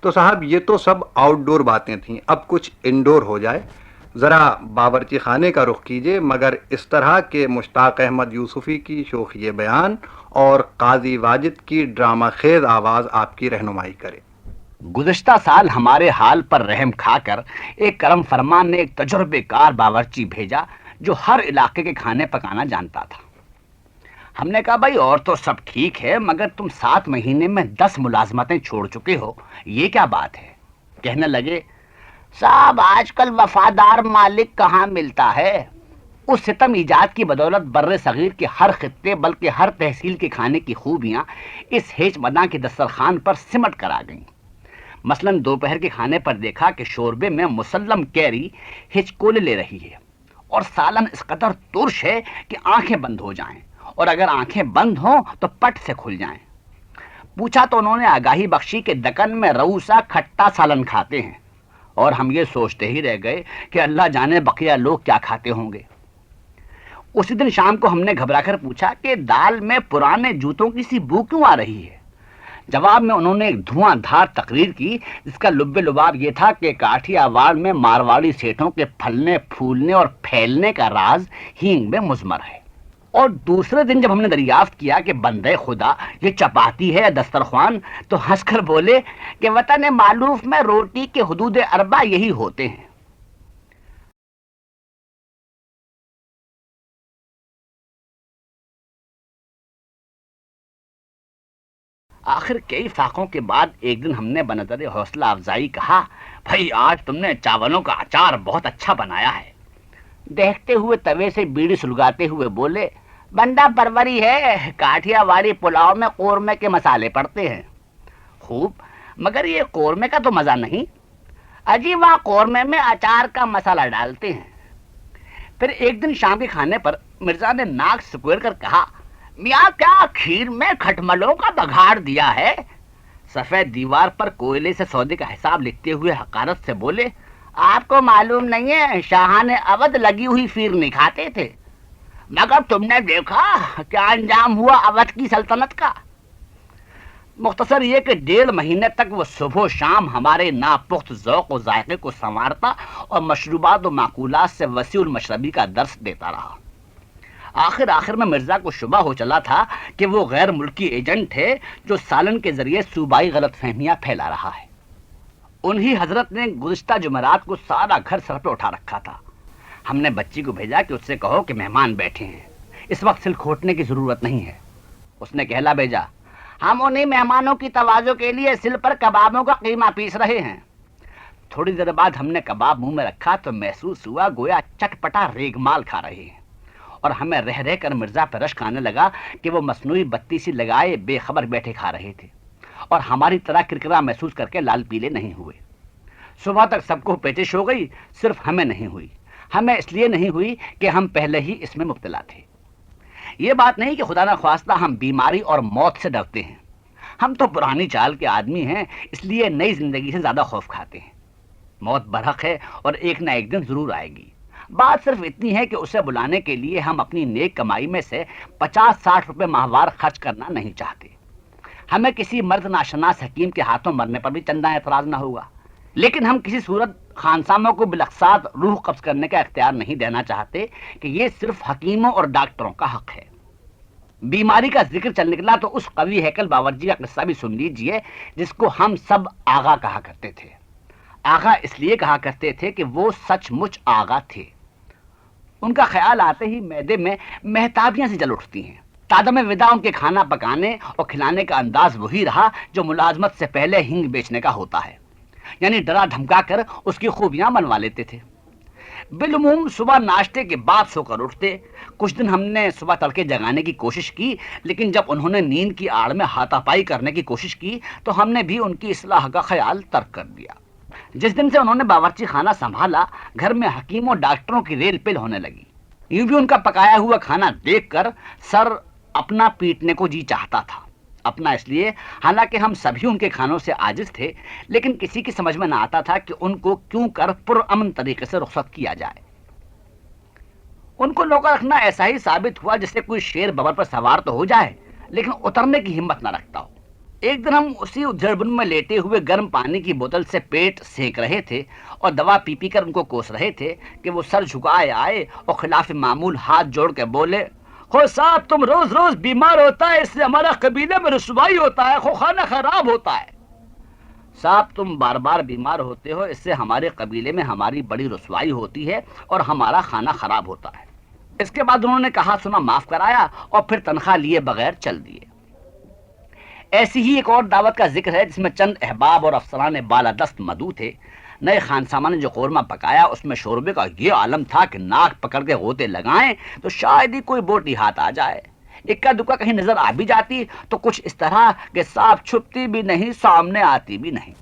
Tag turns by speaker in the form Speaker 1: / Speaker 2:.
Speaker 1: تو صاحب یہ تو سب آؤٹ ڈور باتیں تھیں، اب کچھ انڈور ہو جائے. ذرا باورچی خانے کا رخ کیجیے، مگر اس طرح کہ مشتاق احمد یوسفی کی شوخی بیان اور قاضی واجد کی ڈرامہ خیز آواز آپ کی رہنمائی کرے.
Speaker 2: گزشتہ سال ہمارے حال پر رحم کھا کر ایک کرم فرمان نے ایک تجربے کار باورچی بھیجا جو ہر علاقے کے کھانے پکانا جانتا تھا. ہم نے کہا بھائی اور تو سب ٹھیک ہے، مگر تم 7 مہینے میں 10 ملازمتیں چھوڑ چکے ہو، یہ کیا بات ہے؟ کہنے لگے صاحب آج کل وفادار مالک کہاں ملتا ہے. اس ستم ایجاد کی بدولت بر صغیر کے ہر خطے بلکہ ہر تحصیل کے کھانے کی خوبیاں اس ہیچ مداں کے دسترخوان پر سمٹ کر آ گئیں. مثلاً دوپہر کے کھانے پر دیکھا کہ شوربے میں مسلم کیری ہچکولے لے رہی ہے اور سالن اس قدر ترش ہے کہ آنکھیں بند ہو جائیں، اور اگر آنکھیں بند ہوں تو پٹ سے کھل جائیں. پوچھا تو انہوں نے آگاہی بخشی کہ دکن میں روسا کھٹا سالن کھاتے ہیں، اور ہم یہ سوچتے ہی رہ گئے کہ اللہ جانے بقیہ لوگ کیا کھاتے ہوں گے. اسی دن شام کو ہم نے گھبرا کر پوچھا کہ دال میں پرانے جوتوں کی سی بو کیوں آ رہی ہے. جواب میں انہوں نے ایک دھواں دھار تقریر کی جس کا لب لباب یہ تھا کہ کاٹھیا واڑ میں مارواڑی سیٹھوں کے پھلنے پھولنے اور پھیلنے کا راز ہینگ میں مضمر ہے. اور دوسرے دن جب ہم نے دریافت کیا کہ بندے خدا یہ چپاتی ہے یا دسترخوان، تو ہنس کر بولے کہ وطن معلوف میں روٹی کے حدود اربع یہی ہوتے ہیں. آخر کئی فاقوں کے بعد ایک دن ہم نے بنظر حوصلہ افزائی کہا بھائی آج تم نے چاولوں کا اچار بہت اچھا بنایا ہے. دیکھتے ہوئے توے سے بیڑی سلگاتے ہوئے بولے بندہ پروری ہے، کاٹھیا واڑی پلاؤ میں قورمے کے مسالے پڑتے ہیں. خوب، مگر یہ قورمے کا تو مزہ نہیں. اجی وہاں قورمے میں اچار کا مسالہ ڈالتے ہیں. پھر ایک دن شام کے کھانے پر مرزا نے ناک سکوڑ کر کہا میاں کیا کھیر میں کھٹملوں کا بگھاڑ دیا ہے. سفید دیوار پر کوئلے سے سودے کا حساب لکھتے ہوئے حقارت سے بولے آپ کو معلوم نہیں ہے شاہان اودھ لگی ہوئی پھیر نہیں کھاتے تھے، مگر تم نے دیکھا کیا انجام ہوا اودھ کی سلطنت کا. مختصر یہ کہ 1.5 مہینے تک وہ صبح و شام ہمارے ناپخت ذوق و ذائقے کو سنوارتا اور مشروبات و معقولات سے وسیع المشربی کا درس دیتا رہا. آخر میں مرزا کو شبہ ہو چلا تھا کہ وہ غیر ملکی ایجنٹ ہے جو سالن کے ذریعے صوبائی غلط فہمیاں پھیلا رہا ہے. انہی حضرت نے گزشتہ جمعرات کو سارا گھر سر پہ اٹھا رکھا تھا. ہم نے بچی کو بھیجا کہ اس سے کہو کہ مہمان بیٹھے ہیں، اس وقت سل کھوٹنے کی ضرورت نہیں ہے. اس نے کہلا بھیجا ہم انہیں مہمانوں کی تواضع کے لیے سل پر کبابوں کا قیمہ پیس رہے ہیں. تھوڑی دیر بعد ہم نے کباب منہ میں رکھا تو محسوس ہوا گویا چٹپٹا ریگمال کھا رہے ہیں، اور ہمیں رہ کر مرزا پہ رشک آنے لگا کہ وہ مصنوعی بتی سی لگائے بے خبر بیٹھے کھا رہے تھے اور ہماری طرح کرکرا محسوس کر کے لال پیلے نہیں ہوئے. صبح تک سب کو پیچش ہو گئی، صرف ہمیں نہیں ہوئی. ہمیں اس لیے نہیں ہوئی کہ ہم پہلے ہی اس میں مبتلا تھے. یہ بات نہیں کہ خدا نخواستہ ہم بیماری اور موت سے ڈرتے ہیں، ہم تو پرانی چال کے آدمی ہیں، اس لیے نئی زندگی سے زیادہ خوف کھاتے ہیں. موت برحق ہے اور ایک نہ ایک دن ضرور آئے گی. بات صرف اتنی ہے کہ اسے بلانے کے لیے ہم اپنی نیک کمائی میں سے 50-60 روپے ماہوار خرچ کرنا نہیں چاہتے. ہمیں کسی مرد ناشناس حکیم کے ہاتھوں مرنے پر بھی چندہ اعتراض نہ ہوگا، لیکن ہم کسی صورت خانساموں کو بالاقساط روح قبض کرنے کا اختیار نہیں دینا چاہتے کہ یہ صرف حکیموں اور ڈاکٹروں کا حق ہے. بیماری کا ذکر چل نکلا تو اس قوی ہیکل باورچی کا قصہ بھی سن لیجئے جس کو ہم سب آغا کہا کرتے تھے. آغا اس لیے کہا کرتے تھے کہ وہ سچ مچ آغا تھے. ان کا خیال آتے ہی معدے میں مہتابیاں سے جل اٹھتی ہیں. تادم ودا ان کے کھانا پکانے اور کھلانے کا انداز وہی رہا جو ملازمت سے پہلے ہنگ بیچنے کا ہوتا ہے، یعنی ڈرا دھمکا کر اس کی خوبیاں منوا لیتے تھے. بالعموم صبح ناشتے کے بعد سو کر اٹھتے. کچھ دن ہم نے صبح تڑکے جگانے کی کوشش کی، لیکن جب انہوں نے نیند کی آڑ میں ہاتھا پائی کرنے کی کوشش کی تو ہم نے بھی ان کی اصلاح کا خیال ترک کر دیا. جس دن سے انہوں نے باورچی خانہ سنبھالا گھر میں حکیموں ڈاکٹروں کی ریل پل ہونے لگی. یوں بھی ان کا پکایا ہوا کھانا دیکھ کر سر اپنا پیٹنے کو جی چاہتا تھا. اپنا اس لیے حالانکہ ہم سبھی ان کے کھانوں سے عاجز تھے، لیکن کسی کی سمجھ میں نہ آتا تھا کہ ان کو کیوں کر پرامن طریقے سے رخصت کیا جائے. ان کو نوکر رکھنا ایسا ہی ثابت ہوا جس سے کوئی شیر ببر پر سوار تو ہو جائے لیکن اترنے کی ہمت نہ رکھتا ہو. ایک دن ہم اسی ادھڑبن میں لیٹے ہوئے گرم پانی کی بوتل سے پیٹ سینک رہے تھے اور دوا پی پی کر ان کو کوس رہے تھے کہ وہ سر جھکائے آئے اور خلاف معمول ہاتھ جوڑ کے بولے، خو صاحب تم روز روز بیمار ہوتا ہے، اس سے ہمارا قبیلے میں رسوائی ہوتا ہے، خو خانہ خراب ہوتا ہے۔ صاحب تم بار بار بیمار ہوتے ہو، اس سے ہمارے قبیلے میں ہماری بڑی رسوائی ہوتی ہے اور ہمارا کھانا خراب ہوتا ہے۔ اس کے بعد انہوں نے کہا سنا معاف کرایا اور پھر تنخواہ لیے بغیر چل دیے۔ ایسی ہی ایک اور دعوت کا ذکر ہے جس میں چند احباب اور افسران بالادست مدعو تھے۔ نئے خانسامہ نے جو قورمہ پکایا اس میں شوربے کا یہ عالم تھا کہ ناک پکڑ کے غوطے لگائیں تو شاید ہی کوئی بوٹی ہاتھ آ جائے، اکا دکا کہیں نظر آ بھی جاتی تو کچھ اس طرح کہ صاف چھپتی بھی نہیں، سامنے آتی بھی نہیں۔